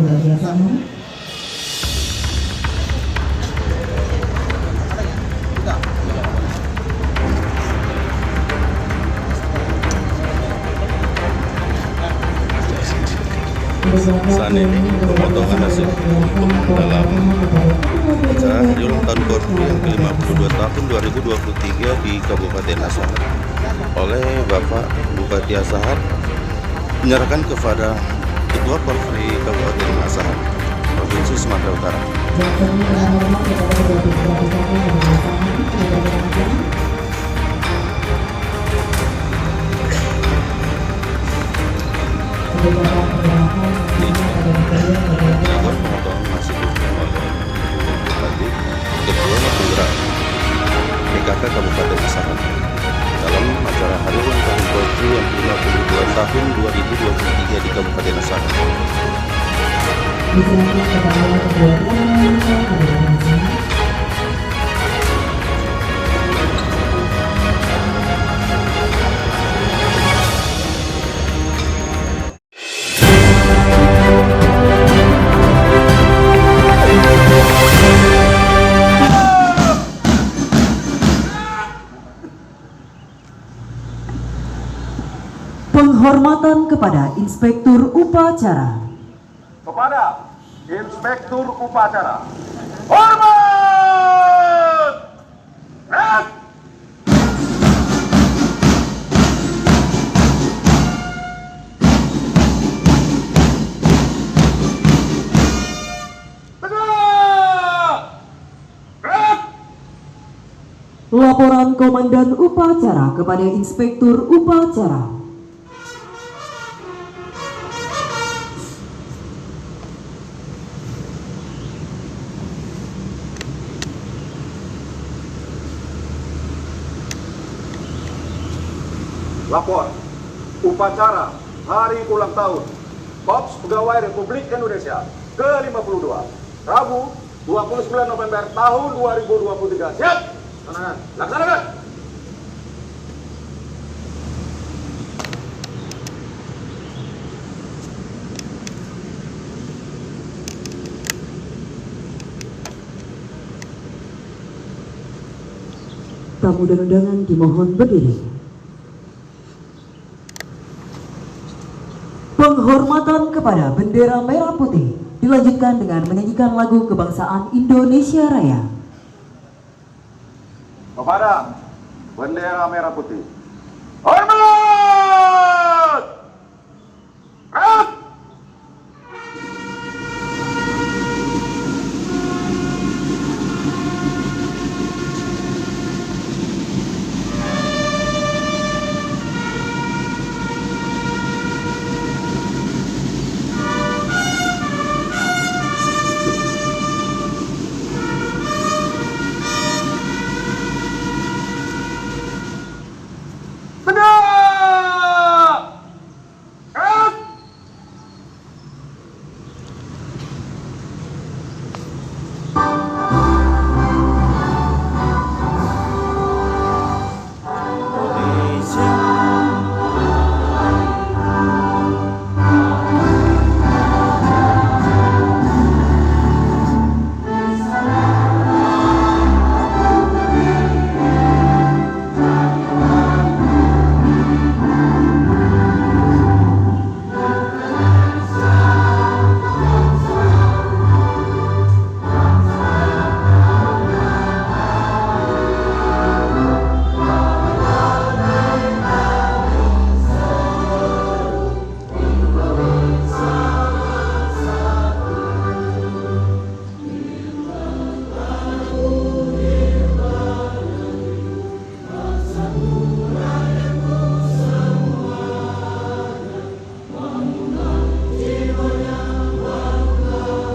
Saat ini pemotongan nasi dalam acara hari ulang tahun Korfri yang ke-52 tahun 2023 di Kabupaten Asahan oleh Bapak Bupati Asahan menyerahkan kepada Ketua Korfri Kabupaten Asahan Provinsi Sumatera Utara. Dilakukan pemotongan nasi oleh Bupati Ketua Penggerak PKK Kabupaten Asahan dalam acara hari ulang tahun Korfri yang ke-52 tahun 2023 di Kabupaten Asahan. Penghormatan kepada Inspektur Upacara. Kepada Inspektur Upacara. Hormat! Red! Tegak! Red! Laporan Komandan Upacara kepada Inspektur Upacara. Lapor upacara hari ulang tahun Korps Pegawai Republik Indonesia ke-52 Rabu 29 November tahun 2023. Siap? Laksanakan. Tamu dan undangan dimohon berdiri. Penghormatan kepada bendera merah putih dilanjutkan dengan menyanyikan lagu kebangsaan Indonesia Raya. Kepada bendera merah putih. Hormat! Red!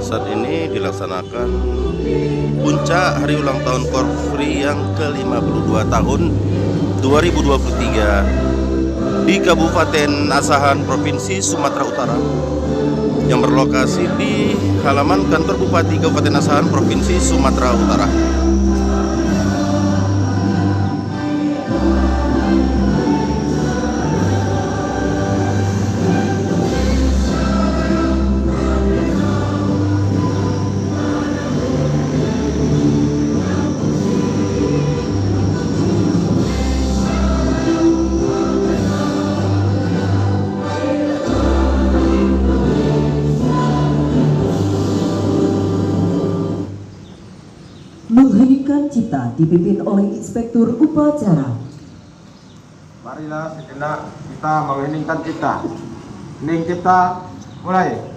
Saat ini dilaksanakan puncak hari ulang tahun Korfri yang ke-52 tahun 2023 di Kabupaten Asahan, Provinsi Sumatera Utara, yang berlokasi di halaman kantor Bupati Kabupaten Asahan, Provinsi Sumatera Utara. Penunjukan Cipta dipimpin oleh Inspektur Upacara. Marilah sejenak kita mengheningkan cipta. Hening cipta, mulai.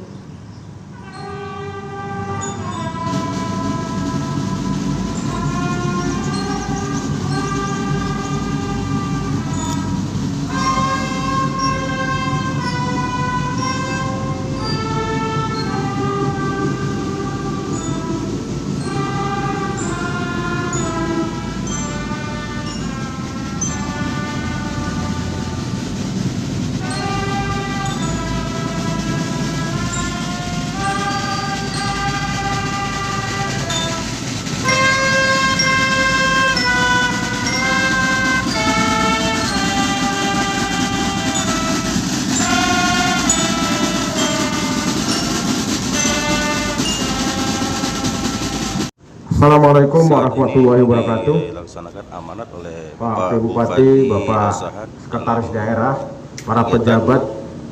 Assalamualaikum warahmatullahi wabarakatuh. Dilaksanakan amanat oleh Pak Bupati, Bapak Asahan Sekretaris Daerah, para pejabat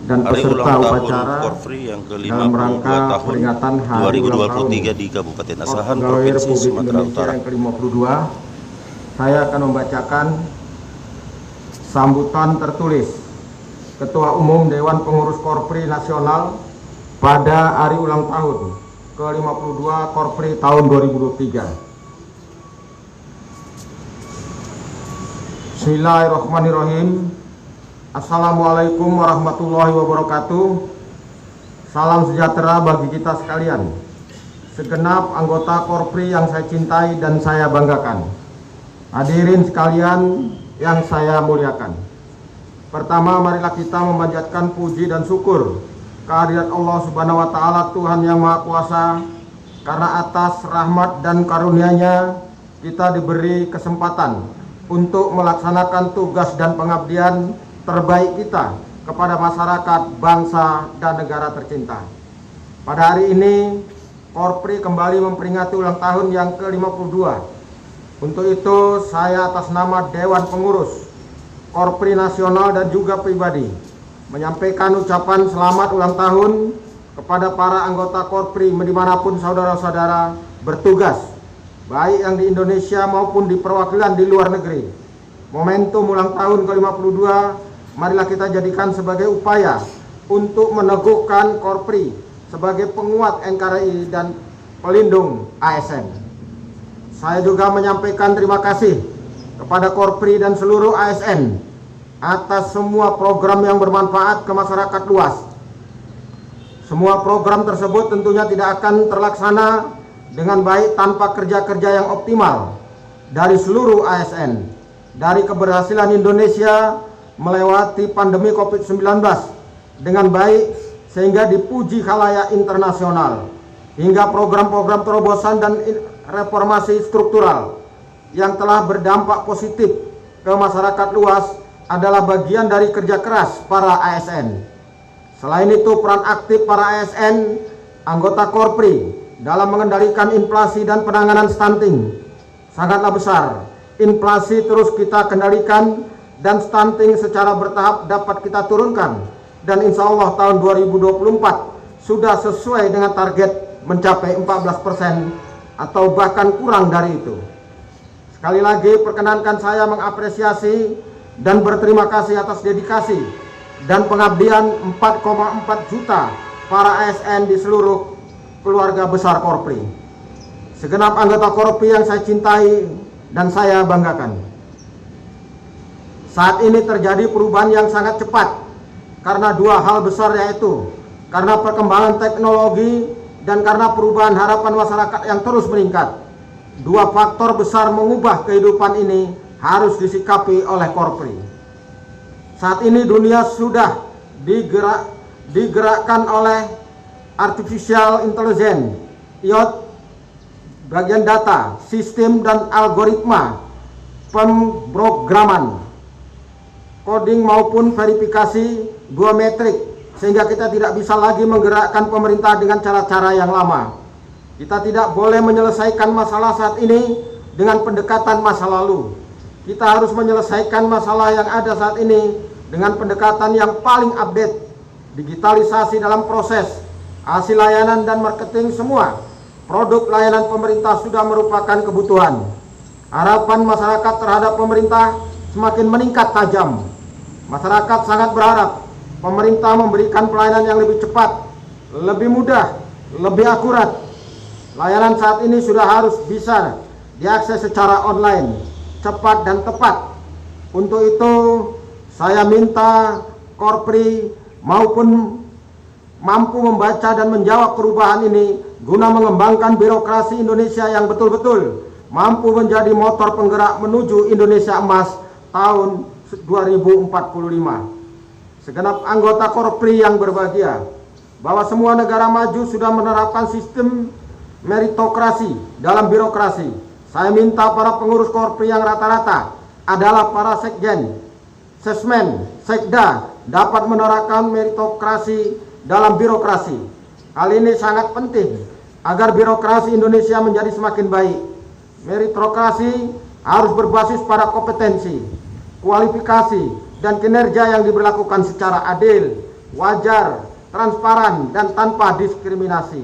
dan Hari peserta ulang tahun upacara Korfri yang dalam ke-52 rangka tahun peringatan Hari Ulang Tahun 2023 di Kabupaten Asahan, Pegawai Provinsi Republik Sumatera Indonesia Utara. yang ke-52. Saya akan membacakan sambutan tertulis Ketua Umum Dewan Pengurus Korpri Nasional pada Hari Ulang Tahun ke-52 Korpri tahun 2023. Bismillahirrahmanirrahim. Assalamualaikum warahmatullahi wabarakatuh. Salam sejahtera bagi kita sekalian. Segenap anggota Korpri yang saya cintai dan saya banggakan. Hadirin sekalian yang saya muliakan. Pertama, marilah kita memanjatkan puji dan syukur kehadirat Allah Subhanahu wa Ta'ala, Tuhan yang Maha Kuasa, karena atas rahmat dan karunia-Nya kita diberi kesempatan untuk melaksanakan tugas dan pengabdian terbaik kita kepada masyarakat, bangsa, dan negara tercinta. Pada hari ini, Korpri kembali memperingati ulang tahun yang ke-52. Untuk itu, saya atas nama Dewan Pengurus Korpri Nasional dan juga pribadi menyampaikan ucapan selamat ulang tahun kepada para anggota Korpri dimanapun saudara-saudara bertugas, baik yang di Indonesia maupun di perwakilan di luar negeri. Momentum ulang tahun ke-52 marilah kita jadikan sebagai upaya untuk meneguhkan Korpri sebagai penguat NKRI dan pelindung ASN. Saya juga menyampaikan terima kasih kepada Korpri dan seluruh ASN atas semua program yang bermanfaat ke masyarakat luas. Semua program tersebut tentunya tidak akan terlaksana dengan baik tanpa kerja-kerja yang optimal dari seluruh ASN. Dari keberhasilan Indonesia melewati pandemi COVID-19 dengan baik sehingga dipuji khalayak internasional, hingga program-program terobosan dan reformasi struktural yang telah berdampak positif ke masyarakat luas adalah bagian dari kerja keras para ASN. Selain itu, peran aktif para ASN anggota Korpri dalam mengendalikan inflasi dan penanganan stunting sangatlah besar. Inflasi terus kita kendalikan dan stunting secara bertahap dapat kita turunkan, dan insya Allah tahun 2024 sudah sesuai dengan target mencapai 14% atau bahkan kurang dari itu. Sekali lagi perkenankan saya mengapresiasi dan berterima kasih atas dedikasi dan pengabdian 4,4 juta para ASN di seluruh keluarga besar Korpri. Segenap anggota Korpri yang saya cintai dan saya banggakan. Saat ini terjadi perubahan yang sangat cepat karena dua hal besar, yaitu karena perkembangan teknologi dan karena perubahan harapan masyarakat yang terus meningkat. Dua faktor besar mengubah kehidupan ini harus disikapi oleh Korpri. Saat ini dunia sudah digerakkan oleh artificial intelligence, IoT, bagian data, sistem dan algoritma, pemrograman, coding maupun verifikasi biometrik, sehingga kita tidak bisa lagi menggerakkan pemerintah dengan cara-cara yang lama. Kita tidak boleh menyelesaikan masalah saat ini dengan pendekatan masa lalu. Kita harus menyelesaikan masalah yang ada saat ini dengan pendekatan yang paling update. Digitalisasi dalam proses, hasil layanan dan marketing, semua produk layanan pemerintah sudah merupakan kebutuhan. Harapan masyarakat terhadap pemerintah semakin meningkat tajam. Masyarakat sangat berharap pemerintah memberikan pelayanan yang lebih cepat, lebih mudah, lebih akurat. Layanan saat ini sudah harus bisa diakses secara online, cepat dan tepat. Untuk itu, saya minta Korpri maupun mampu membaca dan menjawab perubahan ini guna mengembangkan birokrasi Indonesia yang betul-betul mampu menjadi motor penggerak menuju Indonesia Emas tahun 2045. Segenap anggota Korpri yang berbahagia, bahwa semua negara maju sudah menerapkan sistem meritokrasi dalam birokrasi. Saya minta para pengurus Korpri yang rata-rata adalah para sekjen, sesmen, sekda dapat menerapkan meritokrasi dalam birokrasi. Hal ini sangat penting agar birokrasi Indonesia menjadi semakin baik. Meritokrasi harus berbasis pada kompetensi, kualifikasi, dan kinerja yang diberlakukan secara adil, wajar, transparan, dan tanpa diskriminasi.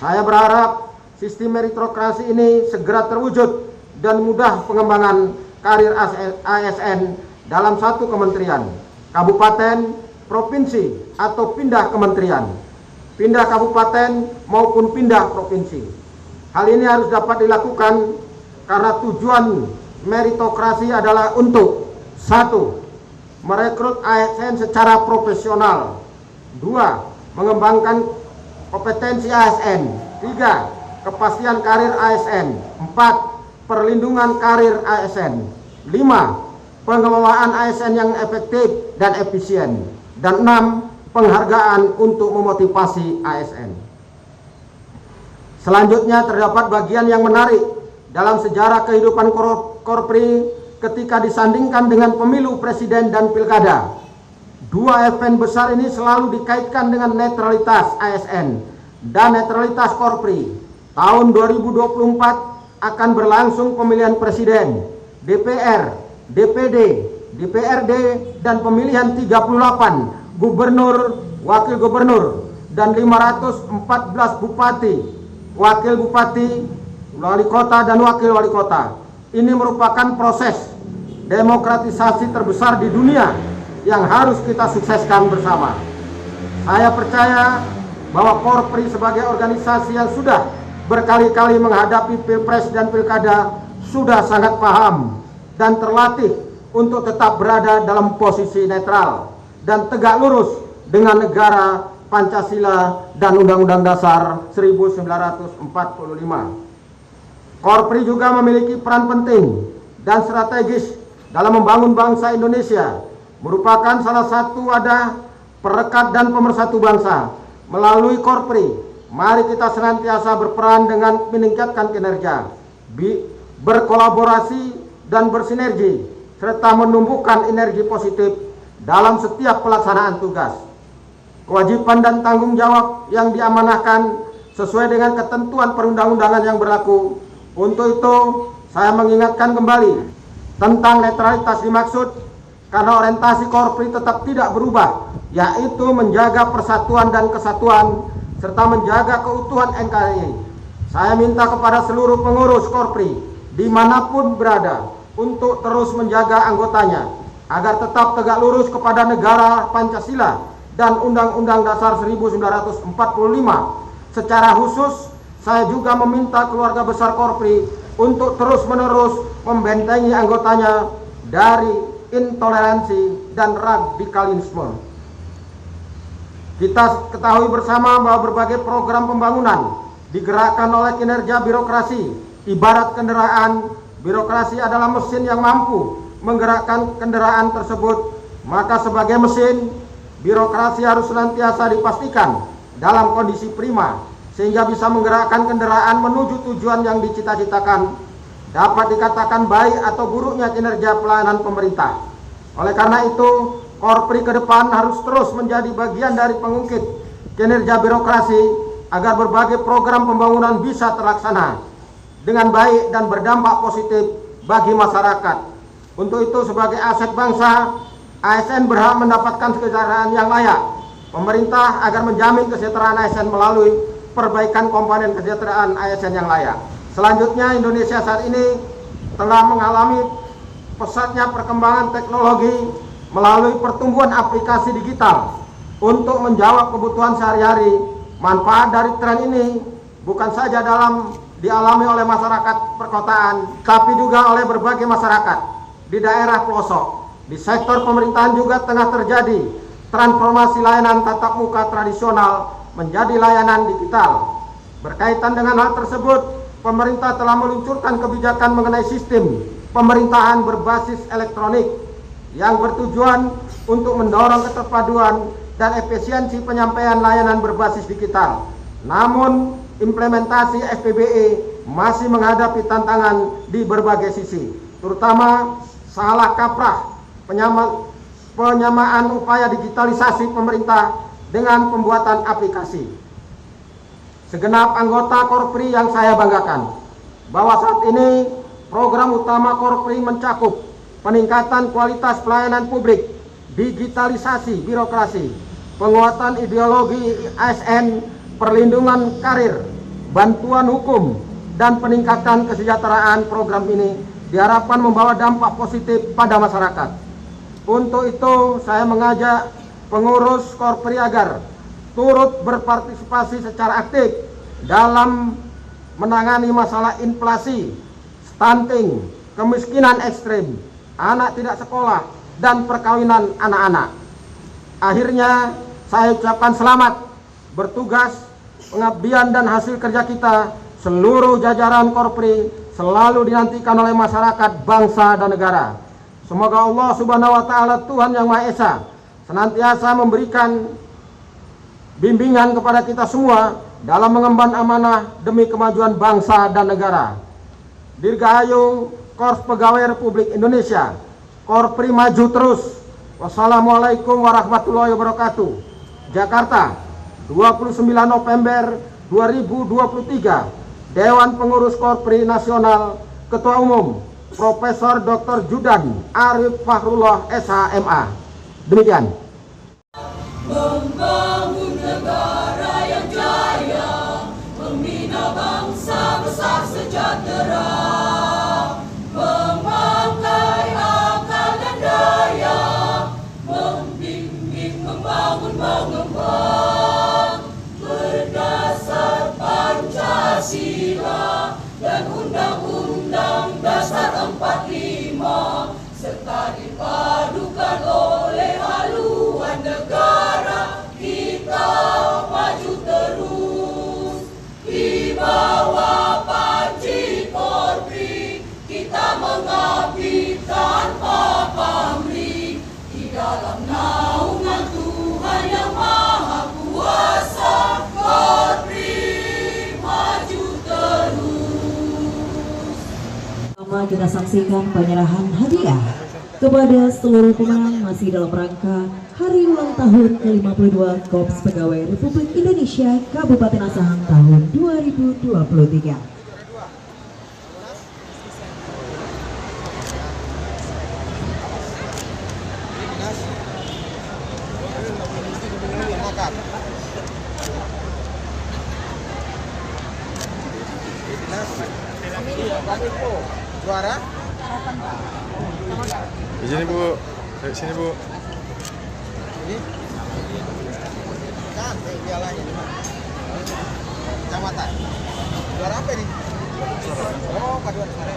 Saya berharap sistem meritokrasi ini segera terwujud dan mudah pengembangan karir ASN dalam satu kementerian, kabupaten, provinsi, atau pindah kementerian, pindah kabupaten maupun pindah provinsi. Hal ini harus dapat dilakukan karena tujuan meritokrasi adalah untuk 1. Merekrut ASN secara profesional, 2. Mengembangkan kompetensi ASN, 3. Kepastian karir ASN, 4. Perlindungan karir ASN, 5. Pengelolaan ASN yang efektif dan efisien, dan 6. Penghargaan untuk memotivasi ASN. Selanjutnya terdapat bagian yang menarik dalam sejarah kehidupan Korpri ketika disandingkan dengan pemilu presiden dan pilkada. Dua event besar ini selalu dikaitkan dengan netralitas ASN dan netralitas Korpri. Tahun 2024 akan berlangsung pemilihan presiden, DPR, DPD, DPRD, dan pemilihan 38 gubernur, wakil gubernur, dan 514 bupati, wakil bupati, wali kota, dan wakil wali kota. Ini merupakan proses demokratisasi terbesar di dunia yang harus kita sukseskan bersama. Saya percaya bahwa Korpri sebagai organisasi yang sudah berkali-kali menghadapi pilpres dan pilkada sudah sangat paham dan terlatih untuk tetap berada dalam posisi netral dan tegak lurus dengan negara, Pancasila, dan Undang-Undang Dasar 1945. Korpri juga memiliki peran penting dan strategis dalam membangun bangsa Indonesia, merupakan salah satu wadah perekat dan pemersatu bangsa. Melalui Korpri, mari kita senantiasa berperan dengan meningkatkan kinerja, berkolaborasi dan bersinergi, serta menumbuhkan energi positif dalam setiap pelaksanaan tugas. Kewajiban dan tanggung jawab yang diamanahkan sesuai dengan ketentuan perundang-undangan yang berlaku. Untuk itu, saya mengingatkan kembali tentang netralitas dimaksud karena orientasi Korpri tetap tidak berubah, yaitu menjaga persatuan dan kesatuan serta menjaga keutuhan NKRI. Saya minta kepada seluruh pengurus Korpri dimanapun berada untuk terus menjaga anggotanya agar tetap tegak lurus kepada negara, Pancasila, dan Undang-Undang Dasar 1945. Secara khusus, saya juga meminta keluarga besar Korpri untuk terus-menerus membentengi anggotanya dari intoleransi dan radikalisme. Kita ketahui bersama bahwa berbagai program pembangunan digerakkan oleh kinerja birokrasi. Ibarat kendaraan, birokrasi adalah mesin yang mampu menggerakkan kendaraan tersebut. Maka sebagai mesin, birokrasi harus senantiasa dipastikan dalam kondisi prima, sehingga bisa menggerakkan kendaraan menuju tujuan yang dicita-citakan. Dapat dikatakan baik atau buruknya kinerja pelayanan pemerintah. Oleh karena itu, Korpri ke depan harus terus menjadi bagian dari pengungkit kinerja birokrasi agar berbagai program pembangunan bisa terlaksana dengan baik dan berdampak positif bagi masyarakat. Untuk itu, sebagai aset bangsa, ASN berhak mendapatkan kesejahteraan yang layak. Pemerintah agar menjamin kesejahteraan ASN melalui perbaikan komponen kesejahteraan ASN yang layak. Selanjutnya, Indonesia saat ini telah mengalami pesatnya perkembangan teknologi melalui pertumbuhan aplikasi digital untuk menjawab kebutuhan sehari-hari. Manfaat dari tren ini bukan saja dialami oleh masyarakat perkotaan, tapi juga oleh berbagai masyarakat di daerah pelosok. Di sektor pemerintahan juga tengah terjadi transformasi layanan tatap muka tradisional menjadi layanan digital. Berkaitan dengan hal tersebut, pemerintah telah meluncurkan kebijakan mengenai sistem pemerintahan berbasis elektronik yang bertujuan untuk mendorong keterpaduan dan efisiensi penyampaian layanan berbasis digital. Namun, implementasi SPBE masih menghadapi tantangan di berbagai sisi, terutama salah kaprah penyamaan upaya digitalisasi pemerintah dengan pembuatan aplikasi. Segenap anggota Korpri yang saya banggakan, bahwa saat ini program utama Korpri mencakup peningkatan kualitas pelayanan publik, digitalisasi birokrasi, penguatan ideologi ASN, perlindungan karir, bantuan hukum, dan peningkatan kesejahteraan. Program ini diharapkan membawa dampak positif pada masyarakat. Untuk itu, saya mengajak pengurus Korpri agar turut berpartisipasi secara aktif dalam menangani masalah inflasi, stunting, kemiskinan ekstrim, anak tidak sekolah, dan perkawinan anak-anak. Akhirnya, saya ucapkan selamat bertugas, pengabdian dan hasil kerja kita, seluruh jajaran Korpri selalu dinantikan oleh masyarakat, bangsa, dan negara. Semoga Allah Subhanahu wa Ta'ala, Tuhan Yang Maha Esa, senantiasa memberikan bimbingan kepada kita semua dalam mengemban amanah demi kemajuan bangsa dan negara. Dirgahayu Korps Pegawai Republik Indonesia, Korpri maju terus. Wassalamualaikum warahmatullahi wabarakatuh. Jakarta, 29 November 2023. Dewan Pengurus Korpri Nasional, Ketua Umum Profesor Dr. Judan Arif Fakhrullah SH.MA. Demikian. Membangun negara yang jaya, membina bangsa besar sejahtera, memakai akal dan daya, membimbing, membangun, mengembang, berdasar Pancasila dan Undang-Undang Dasar 45, serta dipadukan oleh haluan negara kita maju terus. Di bawah panji Korpri kita mengabdi tanpa pamrih, di dalam naungan Tuhan Yang Maha Kuasa. Korpri maju terus. Pertama kita saksikan penyerahan hadiah kepada seluruh pemenang masih dalam rangka Hari Ulang Tahun ke-52 Korps Pegawai Republik Indonesia Kabupaten Asahan tahun 2023. Juara? Di sini Bu, sini Bu. Ini cantik pialanya. Kecamatan. Juara apa ini? Oh, paduan suara.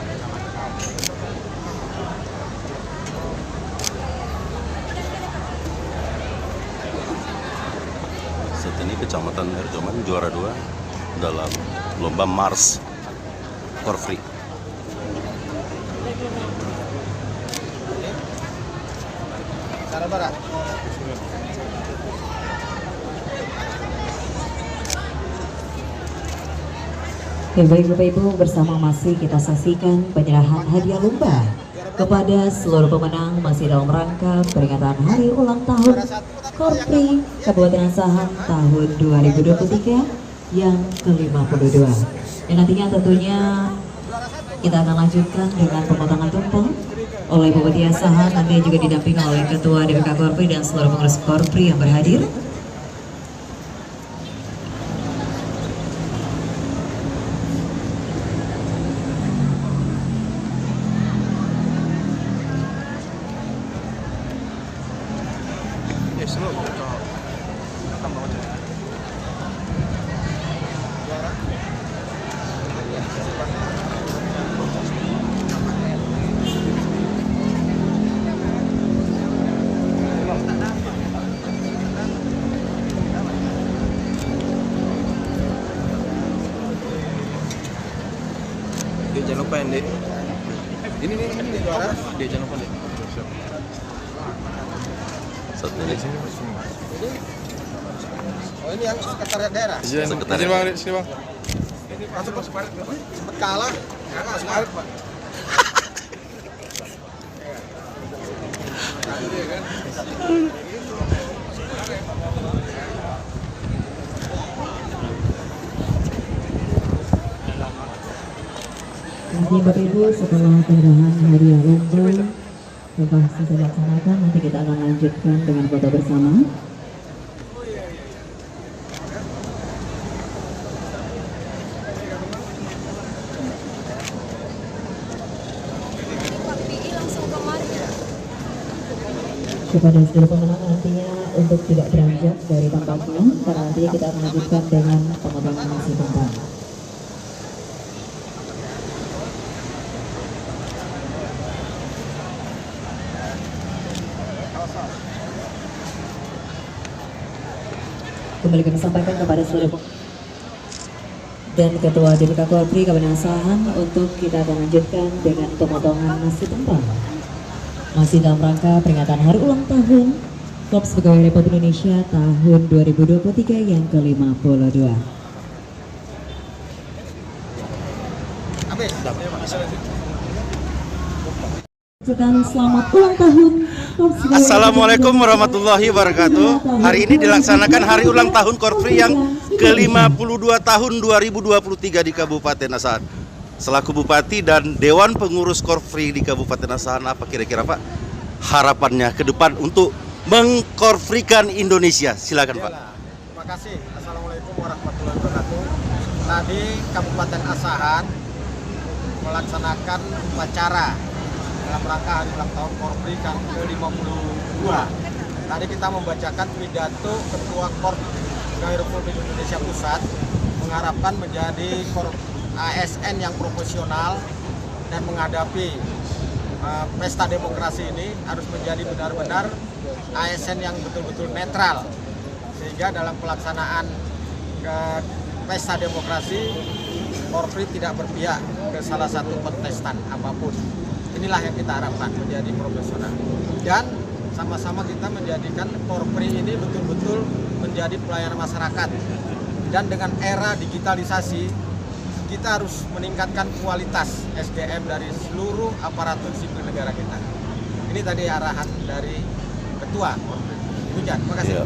Saat ini Kecamatan Erjoman juara 2 dalam lomba Mars Korpri. Cara barat. Baik Bapak Ibu, bersama masih kita saksikan penyerahan hadiah lomba kepada seluruh pemenang masih dalam rangka peringatan Hari Ulang Tahun Korpri Kabupaten Asahan tahun 2023 yang ke-52. Dan nantinya tentunya kita akan lanjutkan dengan pemotongan tumpeng oleh Bupati Asahan, nanti juga didampingi oleh Ketua DPK Korpri dan seluruh pengurus Korpri yang berhadir. Dek, jangan lupa Dek. Ini juara. Dek, jangan lupa Dek. Satu ini. Oh ini yang sekretariat daerah. Izin Bang, Dek, sini Bang. Masuk sempat kalah. Masuk Pak. Nanti Bapak Ibu setelah penyerahan hadiah lomba telah selesai dilaksanakan, nanti kita akan lanjutkan dengan foto bersama. Kepada seluruh pemenang nantinya untuk tidak beranjak dari tempatnya, karena nantinya kita akan lanjutkan dengan pemotongan nasi tumpang. Kembali kami sampaikan kepada seluruh dan Ketua DPK Korpri Kabupaten Asahan untuk kita akan lanjutkan dengan pemotongan nasi tumpang. Masih dalam rangka peringatan Hari Ulang Tahun Korps Pegawai Republik Indonesia tahun 2023 yang ke-52. Selamat ulang tahun. Assalamualaikum warahmatullahi wabarakatuh. Hari ini dilaksanakan Hari Ulang Tahun Korpri yang ke-52 tahun 2023 di Kabupaten Asahan. Selaku Bupati dan Dewan Pengurus Korpri di Kabupaten Asahan, apa kira-kira Pak harapannya ke depan untuk mengkorfrikan Indonesia? Silakan Pak. Terima kasih. Assalamualaikum warahmatullahi wabarakatuh. Tadi Kabupaten Asahan melaksanakan upacara dalam rangka Hari Ulang Tahun Korpri yang ke-52. Tadi kita membacakan pidato Ketua Korps Pegawai Republik Indonesia Pusat, mengharapkan menjadi ASN yang profesional dan menghadapi pesta demokrasi ini harus menjadi benar-benar ASN yang betul-betul netral, sehingga dalam pelaksanaan pesta demokrasi Korpri tidak berpihak ke salah satu kontestan apapun. Inilah yang kita harapkan, menjadi profesional dan sama-sama kita menjadikan Korpri ini betul-betul menjadi pelayanan masyarakat. Dan dengan era digitalisasi, kita harus meningkatkan kualitas SDM dari seluruh aparatur sipil negara kita. Ini tadi arahan dari Ketua Korpri. Demikian, terima kasih. Ya.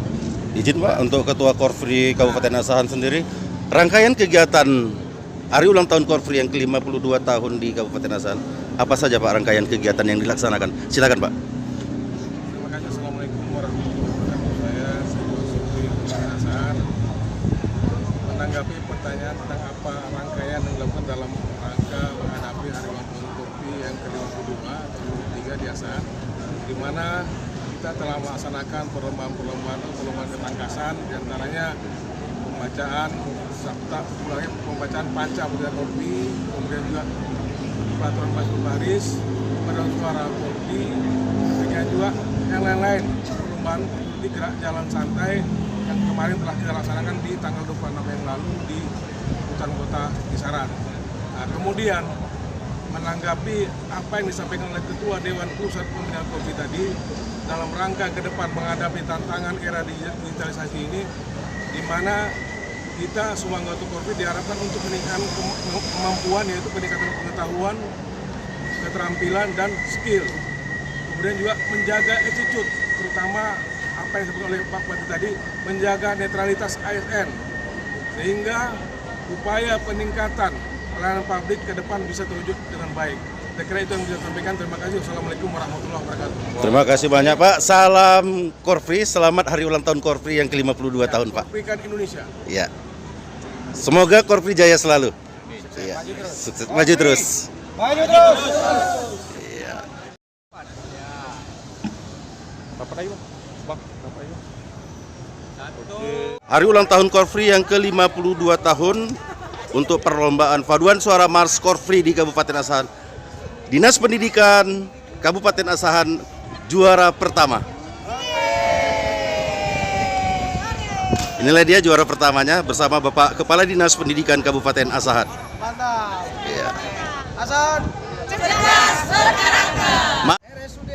Izin Pak, untuk Ketua Korpri Kabupaten Asahan sendiri, rangkaian kegiatan Hari Ulang Tahun Korpri yang ke-52 tahun di Kabupaten Asahan, apa saja Pak rangkaian kegiatan yang dilaksanakan? Silakan Pak. Terima kasih. Assalamualaikum warahmatullahi wabarakatuh. Saya Ketua Korpri Kabupaten Asahan menanggapi pertanyaan tentang apa rangkaian yang dilakukan dalam rangka menghadapi Hari Ulang Tahun Korpri yang ke-52 tahun 2023 di Asahan, di mana kita telah melaksanakan perlombaan ketangkasan, diantaranya pembacaan sabta, pembacaan panca budaya Korpri, kemudian juga peraturan baris, paduan suara Korpri, kemudian juga yang lain-lain, perlombaan di gerak jalan santai yang kemarin telah kita laksanakan di tanggal 26 yang lalu di Hutan Kota Kisaran. Nah, kemudian menanggapi apa yang disampaikan oleh Ketua Dewan Pusat Pembinaan Korpri tadi, dalam rangka ke depan menghadapi tantangan era digitalisasi ini, di mana kita semua anggota Korpri diharapkan untuk meningkatkan kemampuan, yaitu peningkatan pengetahuan, keterampilan, dan skill. Kemudian juga menjaga attitude, terutama apa yang disebut oleh Pak Bupati tadi, menjaga netralitas ASN, sehingga upaya peningkatan pelayanan publik ke depan bisa terwujud dengan baik. Saya kira itu yang bisa sampaikan. Terima kasih. Assalamualaikum warahmatullahi wabarakatuh. Terima kasih banyak Pak. Salam Korpri, selamat Hari Ulang Tahun Korpri yang ke-52 tahun Pak. Korprikan Indonesia. Ya. Semoga Korpri jaya selalu. Iya. Sukses, maju terus. Maju terus. Iya. Hari Ulang Tahun Korpri yang ke-52 tahun untuk perlombaan paduan suara Mars Korpri di Kabupaten Asahan. Dinas Pendidikan Kabupaten Asahan juara pertama. Inilah dia juara pertamanya bersama Bapak Kepala Dinas Pendidikan Kabupaten Asahan. Mantap. Iya. Hasan cerdas berkarakter. Ma- RSUD